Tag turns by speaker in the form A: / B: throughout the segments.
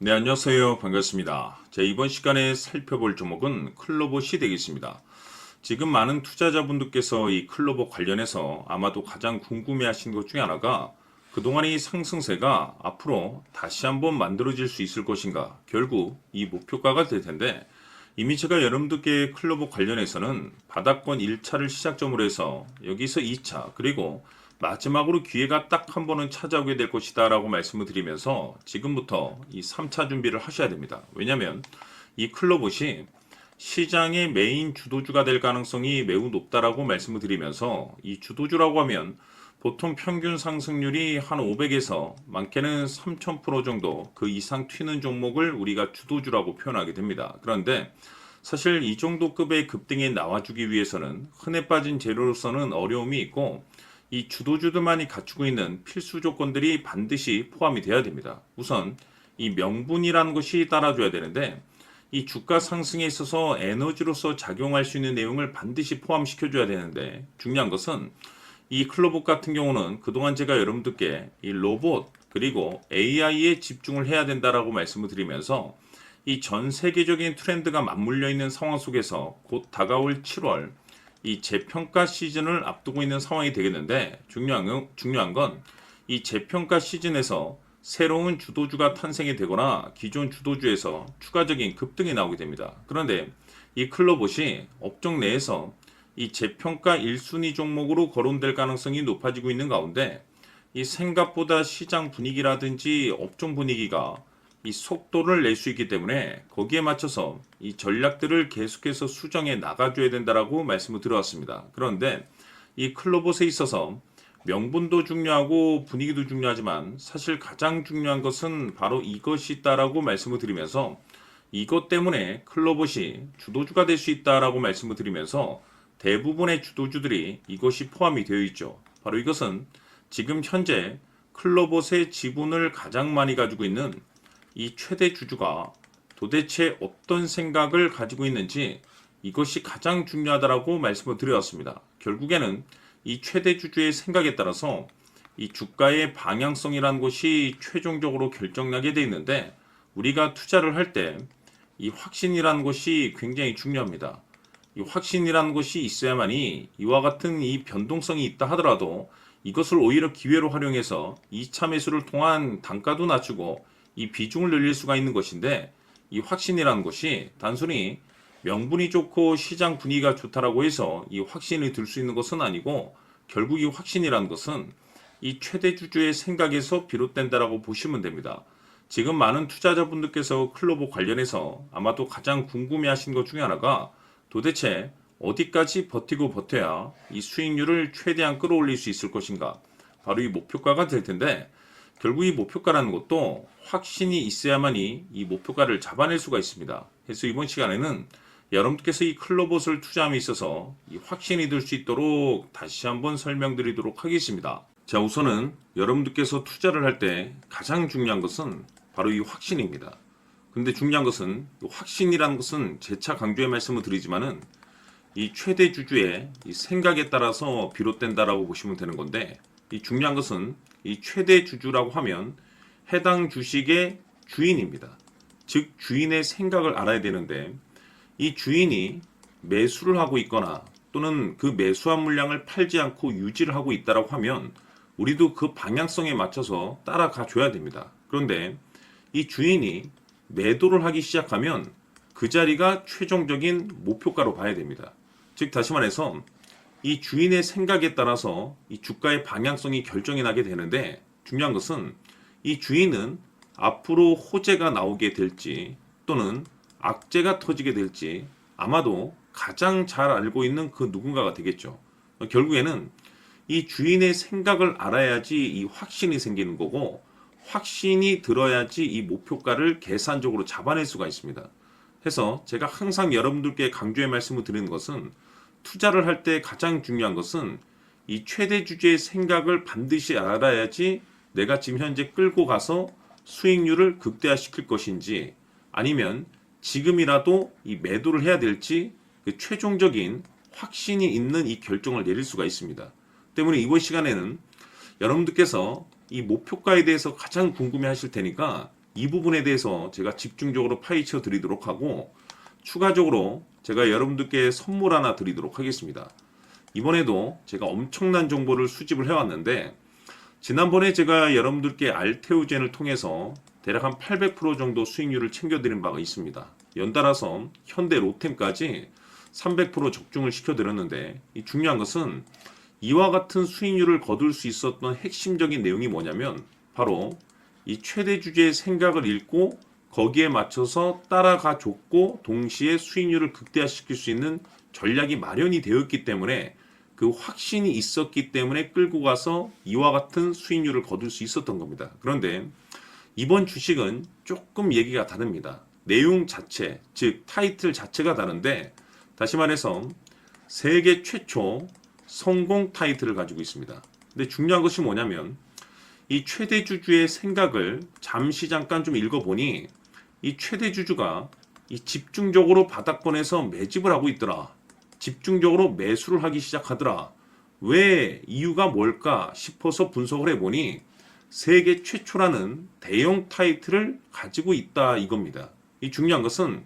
A: 네, 안녕하세요. 반갑습니다. 이번 시간에 살펴볼 종목은 클로봇이 되겠습니다. 지금 많은 투자자분들께서 이 클로봇 관련해서 아마도 가장 궁금해하신 것 중에 하나가 그동안의 이 상승세가 앞으로 다시 한번 만들어질 수 있을 것인가, 결국 이 목표가가 될 텐데, 이미 제가 여러분들께 클로봇 관련해서는 바닥권 1차를 시작점으로 해서 여기서 2차, 그리고 마지막으로 기회가 딱 한 번은 찾아오게 될 것이다 라고 말씀을 드리면서 지금부터 이 3차 준비를 하셔야 됩니다. 왜냐하면 이 클로봇이 시장의 메인 주도주가 될 가능성이 매우 높다라고 말씀을 드리면서, 이 주도주라고 하면 보통 평균 상승률이 한 500에서 많게는 3000% 정도 그 이상 튀는 종목을 우리가 주도주라고 표현하게 됩니다. 그런데 사실 이 정도 급의 급등에 나와주기 위해서는 흔해 빠진 재료로서는 어려움이 있고, 이 주도주들만이 갖추고 있는 필수 조건들이 반드시 포함이 되어야 됩니다. 우선 이 명분이라는 것이 따라줘야 되는데, 이 주가 상승에 있어서 에너지로서 작용할 수 있는 내용을 반드시 포함시켜줘야 되는데, 중요한 것은 이 클로봇 같은 경우는 그동안 제가 여러분들께 이 로봇 그리고 AI에 집중을 해야 된다라고 말씀을 드리면서, 이 전 세계적인 트렌드가 맞물려 있는 상황 속에서 곧 다가올 7월 이 재평가 시즌을 앞두고 있는 상황이 되겠는데, 중요한 건 이 재평가 시즌에서 새로운 주도주가 탄생이 되거나 기존 주도주에서 추가적인 급등이 나오게 됩니다. 그런데 이 클로봇이 업종 내에서 이 재평가 1순위 종목으로 거론될 가능성이 높아지고 있는 가운데, 이 생각보다 시장 분위기라든지 업종 분위기가 이 속도를 낼 수 있기 때문에 거기에 맞춰서 이 전략들을 계속해서 수정해 나가줘야 된다라고 말씀을 드려왔습니다. 그런데 이 클로봇에 있어서 명분도 중요하고 분위기도 중요하지만 사실 가장 중요한 것은 바로 이것이 있다라고 말씀을 드리면서, 이것 때문에 클로봇이 주도주가 될 수 있다라고 말씀을 드리면서 대부분의 주도주들이 이것이 포함이 되어 있죠. 바로 이것은 지금 현재 클로봇의 지분을 가장 많이 가지고 있는 이 최대 주주가 도대체 어떤 생각을 가지고 있는지, 이것이 가장 중요하다라고 말씀을 드렸습니다. 결국에는 이 최대 주주의 생각에 따라서 이 주가의 방향성이라는 것이 최종적으로 결정나게 되어 있는데, 우리가 투자를 할 때 이 확신이라는 것이 굉장히 중요합니다. 이 확신이라는 것이 있어야만이 이와 같은 이 변동성이 있다 하더라도 이것을 오히려 기회로 활용해서 2차 매수를 통한 단가도 낮추고 이 비중을 늘릴 수가 있는 것인데, 이 확신이라는 것이 단순히 명분이 좋고 시장 분위기가 좋다라고 해서 이 확신이 들 수 있는 것은 아니고, 결국 이 확신이라는 것은 이 최대 주주의 생각에서 비롯된다라고 보시면 됩니다. 지금 많은 투자자분들께서 클로봇 관련해서 아마도 가장 궁금해하신 것 중에 하나가 도대체 어디까지 버티고 버텨야 이 수익률을 최대한 끌어올릴 수 있을 것인가, 바로 이 목표가가 될 텐데, 결국 이 목표가라는 것도 확신이 있어야만이 이 목표가를 잡아낼 수가 있습니다. 그래서 이번 시간에는 여러분께서 이 클로봇을 투자함에 있어서 이 확신이 들 수 있도록 다시 한번 설명드리도록 하겠습니다. 자, 우선은 여러분들께서 투자를 할 때 가장 중요한 것은 바로 이 확신입니다. 근데 중요한 것은 확신이라는 것은 재차 강조의 말씀을 드리지만은 이 최대 주주의 이 생각에 따라서 비롯된다라고 보시면 되는 건데, 이 중요한 것은 이 최대 주주라고 하면 해당 주식의 주인입니다. 즉 주인의 생각을 알아야 되는데, 이 주인이 매수를 하고 있거나 또는 그 매수한 물량을 팔지 않고 유지를 하고 있다라고 하면 우리도 그 방향성에 맞춰서 따라가 줘야 됩니다. 그런데 이 주인이 매도를 하기 시작하면 그 자리가 최종적인 목표가로 봐야 됩니다. 즉 다시 말해서 이 주인의 생각에 따라서 이 주가의 방향성이 결정이 나게 되는데, 중요한 것은 이 주인은 앞으로 호재가 나오게 될지 또는 악재가 터지게 될지 아마도 가장 잘 알고 있는 그 누군가가 되겠죠. 결국에는 이 주인의 생각을 알아야지 이 확신이 생기는 거고, 확신이 들어야지 이 목표가를 계산적으로 잡아낼 수가 있습니다. 해서 제가 항상 여러분들께 강조의 말씀을 드리는 것은, 투자를 할 때 가장 중요한 것은 이 최대 주주의 생각을 반드시 알아야지 내가 지금 현재 끌고 가서 수익률을 극대화시킬 것인지, 아니면 지금이라도 이 매도를 해야 될지 그 최종적인 확신이 있는 이 결정을 내릴 수가 있습니다. 때문에 이번 시간에는 여러분들께서 이 목표가에 대해서 가장 궁금해 하실 테니까 이 부분에 대해서 제가 집중적으로 파헤쳐 드리도록 하고, 추가적으로 제가 여러분들께 선물 하나 드리도록 하겠습니다. 이번에도 제가 엄청난 정보를 수집을 해왔는데, 지난번에 제가 여러분들께 알테오젠을 통해서 대략 한 800% 정도 수익률을 챙겨드린 바가 있습니다. 연달아서 현대 로템까지 300% 적중을 시켜드렸는데, 이 중요한 것은 이와 같은 수익률을 거둘 수 있었던 핵심적인 내용이 뭐냐면 바로 이 최대 주주의 생각을 읽고 거기에 맞춰서 따라가 줬고 동시에 수익률을 극대화시킬 수 있는 전략이 마련이 되었기 때문에, 그 확신이 있었기 때문에 끌고 가서 이와 같은 수익률을 거둘 수 있었던 겁니다. 그런데 이번 주식은 조금 얘기가 다릅니다. 내용 자체, 즉 타이틀 자체가 다른데, 다시 말해서 세계 최초 성공 타이틀을 가지고 있습니다. 근데 중요한 것이 뭐냐면 이 최대 주주의 생각을 잠깐 좀 읽어보니, 이 최대 주주가 이 집중적으로 바닥권에서 매집을 하고 있더라. 집중적으로 매수를 하기 시작하더라. 왜, 이유가 뭘까 싶어서 분석을 해보니 세계 최초라는 대형 타이틀을 가지고 있다 이겁니다. 이 중요한 것은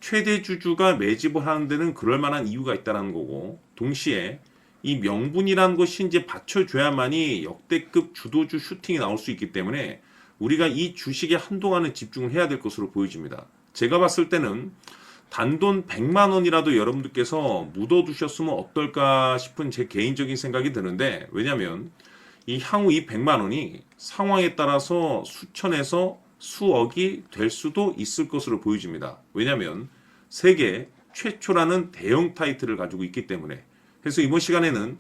A: 최대 주주가 매집을 하는 데는 그럴 만한 이유가 있다는 거고, 동시에 이 명분이라는 것이 이제 받쳐줘야만이 역대급 주도주 슈팅이 나올 수 있기 때문에 우리가 이 주식에 한동안은 집중을 해야 될 것으로 보여집니다. 제가 봤을 때는 단돈 100만 원이라도 여러분들께서 묻어두셨으면 어떨까 싶은 제 개인적인 생각이 드는데, 왜냐하면 이 향후 이 100만 원이 상황에 따라서 수천에서 수억이 될 수도 있을 것으로 보여집니다. 왜냐하면 세계 최초라는 대형 타이틀을 가지고 있기 때문에. 그래서 이번 시간에는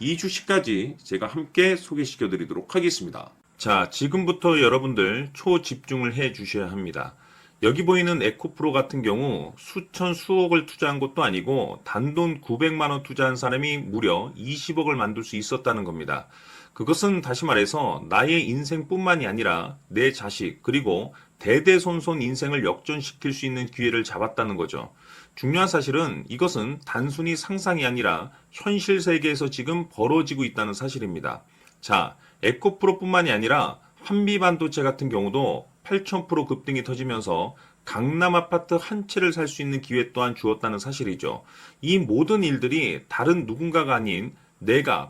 A: 이 주식까지 제가 함께 소개시켜 드리도록 하겠습니다. 자, 지금부터 여러분들 초집중을 해 주셔야 합니다. 여기 보이는 에코프로 같은 경우 수천 수억을 투자한 것도 아니고 단돈 900만 원 투자한 사람이 무려 20억을 만들 수 있었다는 겁니다. 그것은 다시 말해서 나의 인생뿐만이 아니라 내 자식 그리고 대대손손 인생을 역전시킬 수 있는 기회를 잡았다는 거죠. 중요한 사실은 이것은 단순히 상상이 아니라 현실 세계에서 지금 벌어지고 있다는 사실입니다. 자, 에코프로뿐만이 아니라 한미반도체 같은 경우도 8,000% 급등이 터지면서 강남 아파트 한 채를 살 수 있는 기회 또한 주었다는 사실이죠. 이 모든 일들이 다른 누군가가 아닌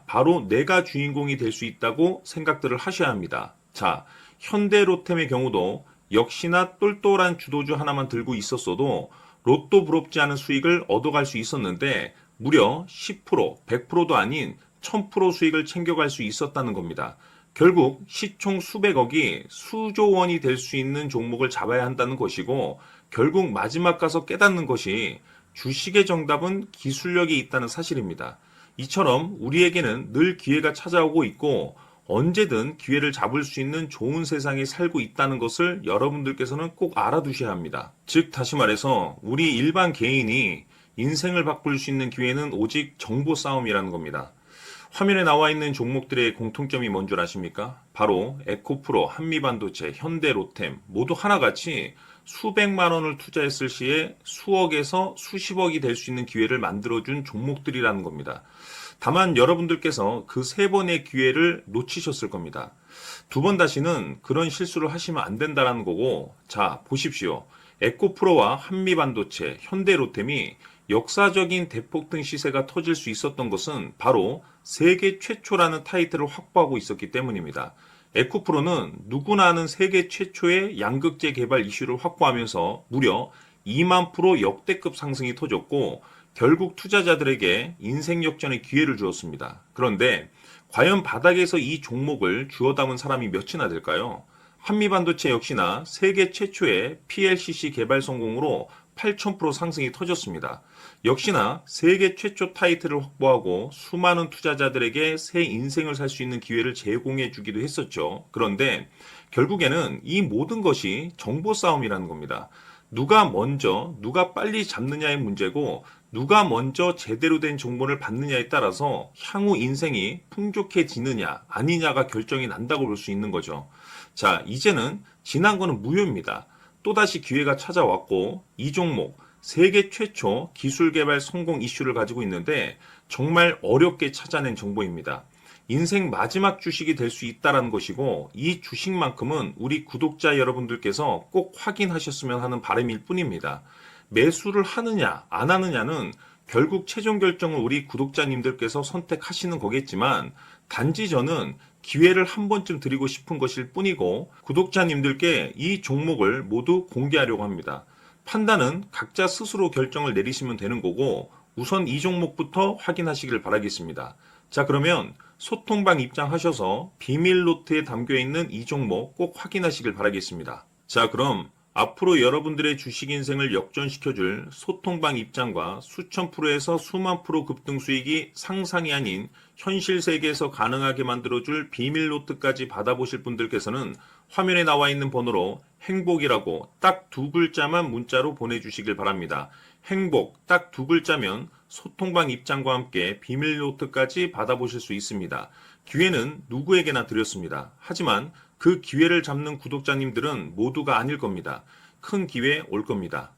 A: 바로 내가 주인공이 될 수 있다고 생각들을 하셔야 합니다. 자, 현대로템의 경우도 역시나 똘똘한 주도주 하나만 들고 있었어도 로또 부럽지 않은 수익을 얻어갈 수 있었는데 무려 10%, 100%도 아닌 1000% 수익을 챙겨갈 수 있었다는 겁니다. 결국 시총 수백억이 수조 원이 될 수 있는 종목을 잡아야 한다는 것이고, 결국 마지막 가서 깨닫는 것이 주식의 정답은 기술력이 있다는 사실입니다. 이처럼 우리에게는 늘 기회가 찾아오고 있고 언제든 기회를 잡을 수 있는 좋은 세상에 살고 있다는 것을 여러분들께서는 꼭 알아두셔야 합니다. 즉 다시 말해서 우리 일반 개인이 인생을 바꿀 수 있는 기회는 오직 정보 싸움이라는 겁니다. 화면에 나와 있는 종목들의 공통점이 뭔 줄 아십니까? 바로 에코프로, 한미반도체, 현대로템 모두 하나같이 수백만 원을 투자했을 시에 수억에서 수십억이 될 수 있는 기회를 만들어준 종목들이라는 겁니다. 다만 여러분들께서 그 세 번의 기회를 놓치셨을 겁니다. 두 번 다시는 그런 실수를 하시면 안 된다는 거고, 자 보십시오. 에코프로와 한미반도체, 현대로템이 역사적인 대폭등 시세가 터질 수 있었던 것은 바로 세계 최초라는 타이틀을 확보하고 있었기 때문입니다. 에코프로는 누구나 아는 세계 최초의 양극재 개발 이슈를 확보하면서 무려 2만 프로 역대급 상승이 터졌고 결국 투자자들에게 인생 역전의 기회를 주었습니다. 그런데 과연 바닥에서 이 종목을 주워 담은 사람이 몇이나 될까요? 한미반도체 역시나 세계 최초의 PLCC 개발 성공으로 8,000% 상승이 터졌습니다. 역시나 세계 최초 타이틀을 확보하고 수많은 투자자들에게 새 인생을 살 수 있는 기회를 제공해 주기도 했었죠. 그런데 결국에는 이 모든 것이 정보 싸움이라는 겁니다. 누가 먼저, 누가 빨리 잡느냐의 문제고 누가 먼저 제대로 된 정보를 받느냐에 따라서 향후 인생이 풍족해지느냐 아니냐가 결정이 난다고 볼 수 있는 거죠. 자, 이제는 지난 거는 무효입니다. 또다시 기회가 찾아왔고 이 종목 세계 최초 기술 개발 성공 이슈를 가지고 있는데 정말 어렵게 찾아낸 정보입니다. 인생 마지막 주식이 될 수 있다라는 것이고 이 주식만큼은 우리 구독자 여러분들께서 꼭 확인하셨으면 하는 바람일 뿐입니다. 매수를 하느냐 안 하느냐는 결국 최종 결정을 우리 구독자님들께서 선택하시는 거겠지만 단지 저는 기회를 한 번쯤 드리고 싶은 것일 뿐이고 구독자님들께 이 종목을 모두 공개하려고 합니다. 판단은 각자 스스로 결정을 내리시면 되는 거고 우선 이 종목부터 확인하시길 바라겠습니다. 자, 그러면 소통방 입장하셔서 비밀 노트에 담겨 있는 이 종목 꼭 확인하시길 바라겠습니다. 자, 그럼 앞으로 여러분들의 주식 인생을 역전시켜줄 소통방 입장과 수천 프로에서 수만 프로 급등 수익이 상상이 아닌 현실 세계에서 가능하게 만들어줄 비밀 노트까지 받아보실 분들께서는 화면에 나와 있는 번호로 행복이라고 딱 두 글자만 문자로 보내주시길 바랍니다. 행복 딱 두 글자면 소통방 입장과 함께 비밀 노트까지 받아보실 수 있습니다. 기회는 누구에게나 드렸습니다. 하지만 그 기회를 잡는 구독자님들은 모두가 아닐 겁니다. 큰 기회 올 겁니다.